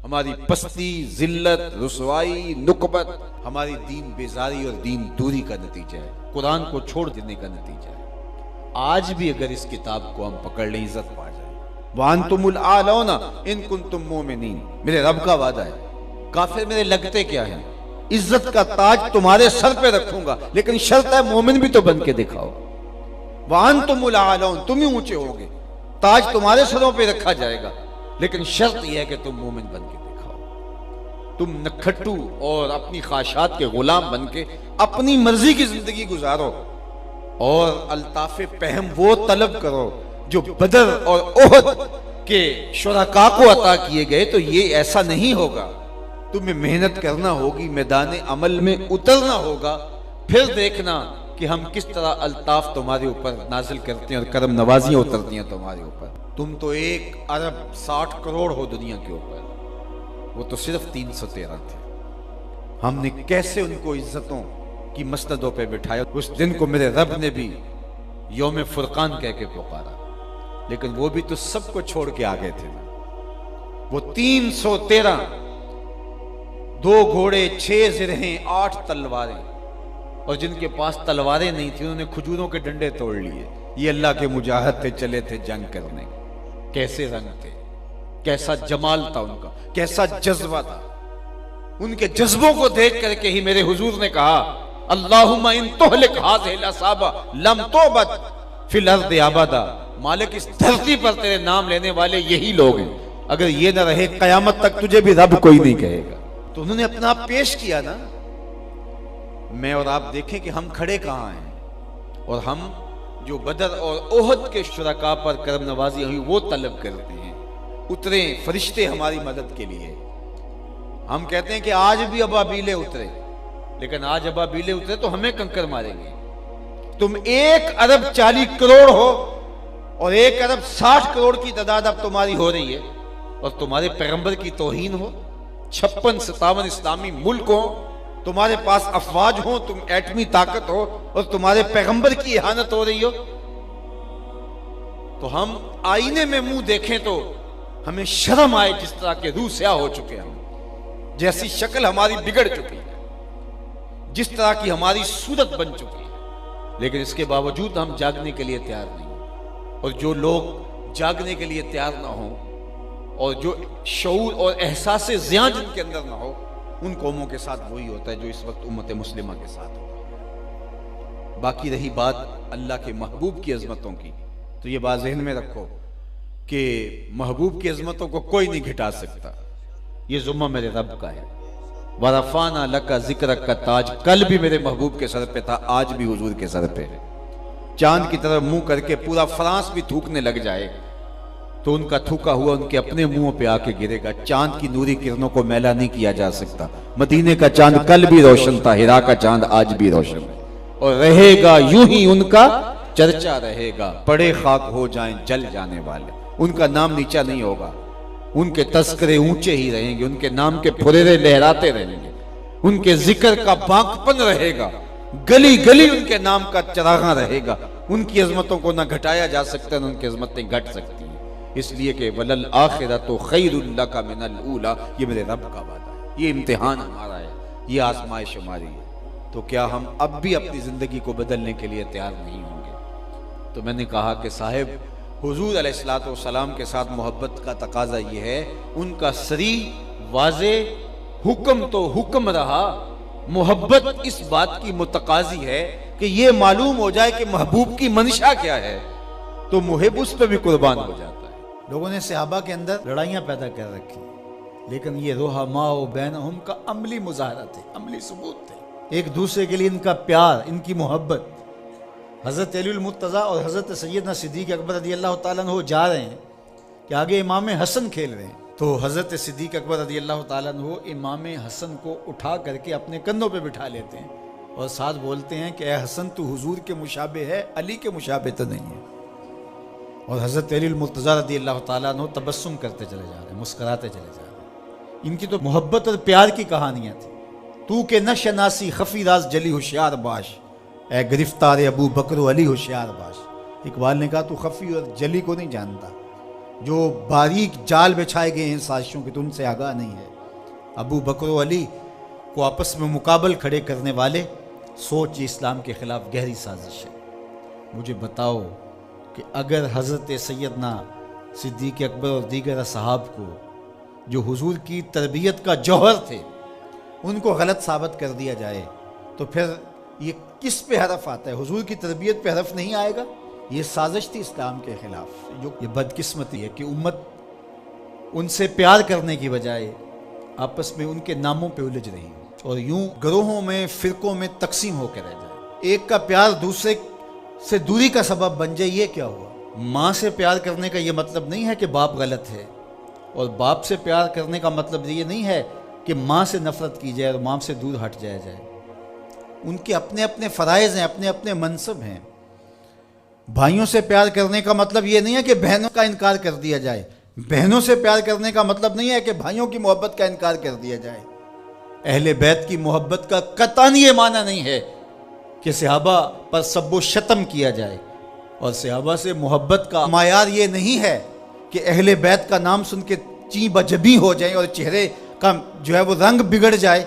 ہماری پستی، ذلت، رسوائی، نکبت ہماری دین بیزاری اور دین دوری کا نتیجہ ہے، قرآن کو چھوڑ دینے کا نتیجہ ہے۔ آج بھی اگر اس کتاب کو ہم پکڑ لیں عزت پا جائیں۔ وَأَنْتُمُ الْأَعْلَوْنَ إِن كُنتُم مُؤْمِنِينَ، میرے رب کا وعدہ ہے۔ کافر میرے لگتے کیا ہیں؟ عزت کا تاج تمہارے سر پہ رکھوں گا، لیکن شرط ہے مومن بھی تو بن کے دکھاؤ۔ وَأَنْتُمُ الْأَعْلَوْنَ، تم ہی اونچے ہوگے، تاج تمہارے سروں پہ رکھا جائے گا، لیکن شرط یہ ہے کہ تم مومن بن کے دکھاؤ۔ تم نکھٹو اور اپنی خواہشات کے غلام بن کے اپنی مرضی کی زندگی گزارو، اور الطاف پہم وہ طلب کرو جو بدر اور احد کے شرکاء کو عطا کیے گئے۔ تو یہ ایسا نہیں ہوگا، تمہیں محنت کرنا ہوگی، میدان عمل میں اترنا ہوگا، پھر دیکھنا کہ ہم کس طرح الطاف تمہارے اوپر نازل کرتے ہیں اور کرم نوازیاں اترتی ہیں تمہارے اوپر۔ تم تو 1 ارب 60 کروڑ ہو دنیا کے اوپر، وہ تو صرف 313 تھے۔ ہم نے کیسے ان کو عزتوں کی مسندوں پہ بٹھایا۔ اس دن کو میرے رب نے بھی یوم فرقان کہہ کے پکارا، لیکن وہ بھی تو سب کو چھوڑ کے آگے تھے۔ وہ 313، 2 گھوڑے، 6 زرہیں، 8 تلواریں، اور جن کے پاس تلواریں نہیں تھیں انہوں نے کھجوروں کے ڈنڈے توڑ لیے۔ یہ اللہ کے مجاہد تھے، چلے تھے جنگ کرنے۔ کیسے رنگ تھے، کیسا جمال تھا ان کا، کیسا جذبہ تھا۔ ان کے جذبوں کو دیکھ کر کے ہی میرے حضور نے کہا، اللہم ان تہلک ہذہ العصابہ لم تعبد فی الارض ابدا، مالک اس دھرتی پر تیرے نام لینے والے یہی لوگ ہیں، اگر یہ نہ رہے قیامت تک تجھے بھی رب کوئی نہیں کہے گا۔ تو انہوں نے اپنا آپ پیش کیا نا۔ میں اور آپ دیکھیں کہ ہم کھڑے کہاں ہیں، اور ہم جو بدر اور احد کے شرکاء پر کرم نوازی ہوئی وہ طلب کرتے ہیں۔ اتریں فرشتے ہماری مدد کے لیے۔ ہم کہتے ہیں کہ آج بھی ابابیلے اترے، لیکن آج ابابیلے اترے تو ہمیں کنکر ماریں گے۔ تم 1 ارب 40 کروڑ ہو، اور 1 ارب 60 کروڑ کی تعداد اب تمہاری ہو رہی ہے، اور تمہارے پیغمبر کی توہین ہو۔ 56-57 اسلامی ملک ہو، تمہارے پاس افواج ہوں، تم ایٹمی طاقت ہو، اور تمہارے پیغمبر کی اہانت ہو رہی ہو۔ تو ہم آئینے میں منہ دیکھیں تو ہمیں شرم آئے، جس طرح کے روح سیاہ ہو چکے ہم، جیسی شکل ہماری بگڑ چکی ہے، جس طرح کی ہماری صورت بن چکی ہے، لیکن اس کے باوجود ہم جاگنے کے لیے تیار نہیں۔ اور جو لوگ جاگنے کے لیے تیار نہ ہوں، اور جو شعور اور احساس زیاں جن کے اندر نہ ہو، ان قوموں کے ساتھ وہی ہوتا ہے جو اس وقت امت مسلمہ کے ساتھ ہوتا ہے۔ باقی رہی بات اللہ کے محبوب کی عظمتوں کی، تو یہ بات ذہن میں رکھو کہ محبوب کی عظمتوں کو کوئی نہیں گھٹا سکتا۔ یہ ذمہ میرے رب کا ہے۔ وَرَفَعْنَا لَكَ ذِكْرَكَ کا تاج کل بھی میرے محبوب کے سر پہ تھا، آج بھی حضور کے سر پہ ہے۔ چاند کی طرف منہ کر کے پورا فرانس بھی تھوکنے لگ جائے تو ان کا تھوکا ہوا ان کے اپنے منہوں پہ آ کے گرے گا۔ چاند کی نوری کرنوں کو میلا نہیں کیا جا سکتا۔ مدینے کا چاند کل بھی روشن تھا، ہرا کا چاند آج بھی روشن ہے، اور رہے گا یوں ہی ان کا چرچا رہے گا۔ پڑے خاک ہو جائیں جل جانے والے، ان کا نام نیچا نہیں ہوگا، ان کے تذکرے اونچے ہی رہیں گے، ان کے نام کے پھریرے لہراتے رہیں گے، ان کے ذکر کا بانکپن رہے گا، گلی گلی ان کے نام کا چراغاں رہے گا۔ ان کی عظمتوں کو نہ گھٹایا جا سکتا، نہ ان کی عظمتیں گھٹ سکتی ہیں، اس لیے کہ وَلَلْآخِرَةُ خَيْرٌ لَكَ مِنَ الْأُولَىٰ، یہ میرے رب کا وعدہ ہے، یہ امتحان ہمارا ہے، یہ آزمائش ہماری ہے۔ تو کیا ہم اب بھی اپنی زندگی کو بدلنے کے لیے تیار نہیں ہوں گے؟ تو میں نے کہا کہ صاحب حضور علیہ الصلوۃ والسلام کے ساتھ محبت کا تقاضا یہ ہے، ان کا صریح واضح حکم تو حکم رہا، محبت اس بات کی متقاضی ہے کہ یہ معلوم ہو جائے کہ محبوب کی منشا کیا ہے، تو محب اس پہ بھی قربان ہو جاتا ہے۔ لوگوں نے صحابہ کے اندر لڑائیاں پیدا کر رکھی، لیکن یہ رحماء بینہم کا عملی مظاہرہ تھے، عملی ثبوت تھے۔ ایک دوسرے کے لیے ان کا پیار، ان کی محبت۔ حضرت علی المرتضیٰ اور حضرت سیدنا صدیق اکبر رضی اللہ تعالیٰ عنہ جا رہے ہیں کہ آگے امام حسن کھیل رہے ہیں، تو حضرت صدیق اکبر رضی اللہ تعالیٰ عنہ امام حسن کو اٹھا کر کے اپنے کندھوں پہ بٹھا لیتے ہیں، اور ساتھ بولتے ہیں کہ اے حسن تو حضور کے مشابہ ہے، علی کے مشابہ تو نہیں ہے۔ اور حضرت علی المرتضیٰ رضی اللہ تعالیٰ عنہ تبسم کرتے چلے جا رہے ہیں، مسکراتے چلے جا رہے ہیں۔ ان کی تو محبت اور پیار کی کہانیاں تھیں۔ تو کہ نہ شناسی خفی راز جلی ہوشیار باش، اے گرفتار ابو بکر و علی ہوشیار باش۔ اقبال نے کہا تو خفی اور جلی کو نہیں جانتا، جو باریک جال بچھائے گئے ہیں سازشوں کے، تو ان سے آگاہ نہیں ہے۔ ابو بکر و علی کو آپس میں مقابل کھڑے کرنے والے سوچ یہ اسلام کے خلاف گہری سازش ہے۔ مجھے بتاؤ کہ اگر حضرت سیدنا صدیق اکبر اور دیگر اصحاب کو جو حضور کی تربیت کا جوہر تھے ان کو غلط ثابت کر دیا جائے تو پھر یہ کس پہ حرف آتا ہے؟ حضور کی تربیت پہ حرف نہیں آئے گا۔ یہ سازش تھی اسلام کے خلاف۔ جو یہ بدقسمتی ہے کہ امت ان سے پیار کرنے کی بجائے آپس میں ان کے ناموں پہ الجھ رہی ہے اور یوں گروہوں میں، فرقوں میں تقسیم ہو کے رہ جائے۔ ایک کا پیار دوسرے سے دوری کا سبب بن جائے، یہ کیا ہوا؟ ماں سے پیار کرنے کا یہ مطلب نہیں ہے کہ باپ غلط ہے، اور باپ سے پیار کرنے کا مطلب یہ نہیں ہے کہ ماں سے نفرت کی جائے اور ماں سے دور ہٹ جایا جائے۔ ان کے اپنے اپنے فرائض ہیں، اپنے اپنے منصب ہیں۔ بھائیوں سے پیار کرنے کا مطلب یہ نہیں ہے کہ بہنوں کا انکار کر دیا جائے، بہنوں سے پیار کرنے کا مطلب نہیں ہے کہ بھائیوں کی محبت کا انکار کر دیا جائے۔ اہل بیت کی محبت کا قطعاً یہ معنی نہیں ہے کہ صحابہ پر سب و شتم کیا جائے، اور صحابہ سے محبت کا معیار یہ نہیں ہے کہ اہل بیت کا نام سن کے چیں بجبی ہو جائیں اور چہرے کا جو ہے وہ رنگ بگڑ جائے۔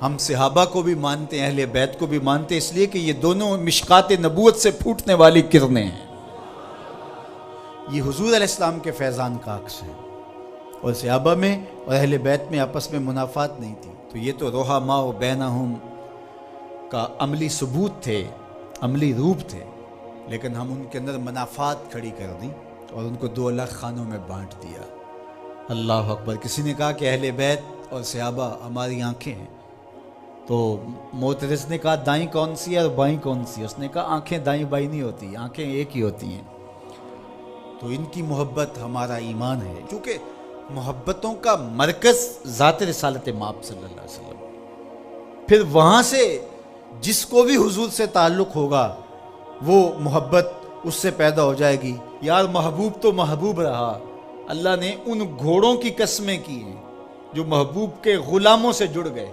ہم صحابہ کو بھی مانتے ہیں، اہل بیت کو بھی مانتے ہیں، اس لیے کہ یہ دونوں مشکات نبوت سے پھوٹنے والی کرنیں ہیں۔ یہ حضور علیہ السلام کے فیضان کا عکس ہے، اور صحابہ میں اور اہل بیت میں آپس میں منافات نہیں تھی۔ تو یہ تو رحماء بینہم کا عملی ثبوت تھے، عملی روپ تھے، لیکن ہم ان کے اندر منافات کھڑی کر دیں اور ان کو دو الگ خانوں میں بانٹ دیا۔ اللہ اکبر۔ کسی نے کہا کہ اہل بیت اور صحابہ ہماری آنکھیں ہیں، تو معترض نے کہا دائیں کون سی ہے اور بائیں کون سی ہے؟ اس نے کہا آنکھیں دائیں بائیں نہیں ہوتی، آنکھیں ایک ہی ہوتی ہیں۔ تو ان کی محبت ہمارا ایمان ہے، کیونکہ محبتوں کا مرکز ذات رسالت مآب صلی اللہ علیہ وسلم۔ پھر وہاں سے جس کو بھی حضور سے تعلق ہوگا وہ محبت اس سے پیدا ہو جائے گی۔ یار محبوب تو محبوب رہا، اللہ نے ان گھوڑوں کی قسمیں کی ہیں جو محبوب کے غلاموں سے جڑ گئے۔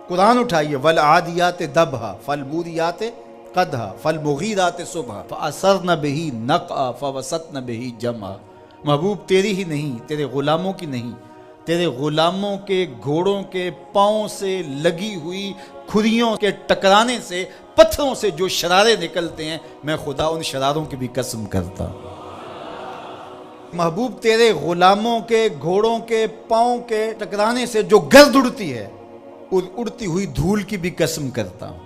قرآن اٹھائیے، وَالْعَادِيَاتِ دَبْحًا فَالْمُورِيَاتِ قَدْحًا فَالْمُغِيرَاتِ صُبْحًا فَأَثَرْنَ بِهِ نَقْعًا فَوَسَطْنَ بِهِ جَمْعًا۔ محبوب تیری ہی نہیں، تیرے غلاموں کی نہیں، تیرے غلاموں کے گھوڑوں کے پاؤں سے لگی ہوئی کھریوں کے ٹکرانے سے، پتھروں سے جو شرارے نکلتے ہیں، میں خدا ان شراروں کی بھی قسم کرتا ہوں۔ محبوب تیرے غلاموں کے گھوڑوں کے پاؤں کے ٹکرانے سے جو گرد اڑتی ہے، اڑتی ہوئی دھول کی بھی قسم کرتا ہوں،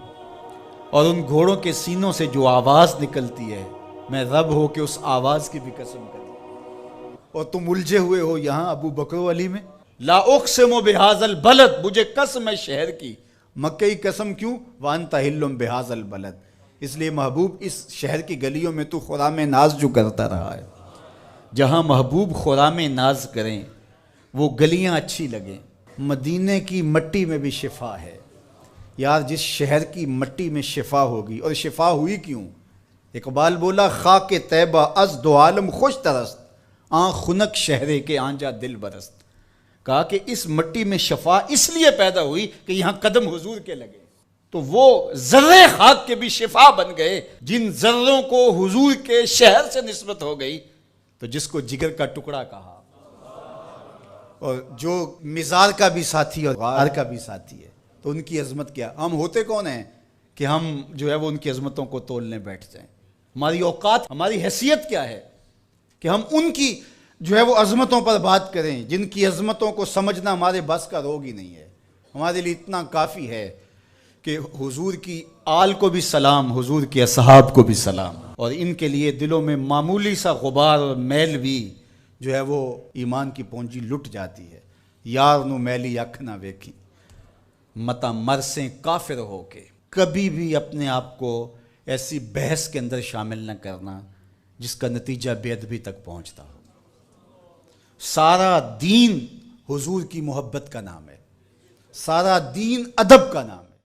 اور ان گھوڑوں کے سینوں سے جو آواز نکلتی ہے، میں رب ہو کے اس آواز کی بھی قسم کرتا ہوں۔ اور تم الجھے ہوئے ہو یہاں ابو بکر و علی میں۔ لا اقسم بہذا البلد، مجھے قسم ہے شہر کی۔ مکہ کی قسم کیوں؟ وانت حل بہذا البلد، اس لیے محبوب اس شہر کی گلیوں میں تو خرام ناز جو کرتا رہا ہے۔ جہاں محبوب خرام ناز کریں وہ گلیاں اچھی لگیں۔ مدینے کی مٹی میں بھی شفا ہے یار، جس شہر کی مٹی میں شفا ہوگی، اور شفا ہوئی کیوں؟ اقبال بولا خاک طیبہ از دو عالم خوش ترست، آن خنک شہرے کے آنجا دل برست۔ کہا کہ اس مٹی میں شفا اس لیے پیدا ہوئی کہ یہاں قدم حضور کے لگے، تو وہ ذرے خاک کے بھی شفا بن گئے۔ جن ذروں کو حضور کے شہر سے نسبت ہو گئی، تو جس کو جگر کا ٹکڑا کہا، اور جو مزار کا بھی ساتھی اور غار کا بھی ساتھی ہے، تو ان کی عظمت کیا؟ ہم ہوتے کون ہیں کہ ہم جو ہے وہ ان کی عظمتوں کو تولنے بیٹھ جائیں؟ ہماری اوقات، ہماری حیثیت کیا ہے کہ ہم ان کی جو ہے وہ عظمتوں پر بات کریں، جن کی عظمتوں کو سمجھنا ہمارے بس کا روگ ہی نہیں ہے۔ ہمارے لیے اتنا کافی ہے کہ حضور کی آل کو بھی سلام، حضور کے اصحاب کو بھی سلام، اور ان کے لیے دلوں میں معمولی سا غبار اور میل بھی جو ہے وہ ایمان کی پونجی لٹ جاتی ہے۔ یار نو میلی اکھ نہ ویکھی، متا مرسیں کافر ہو کے۔ کبھی بھی اپنے آپ کو ایسی بحث کے اندر شامل نہ کرنا جس کا نتیجہ بے ادبی تک پہنچتا ہو۔ سارا دین حضور کی محبت کا نام ہے، سارا دین ادب کا نام ہے۔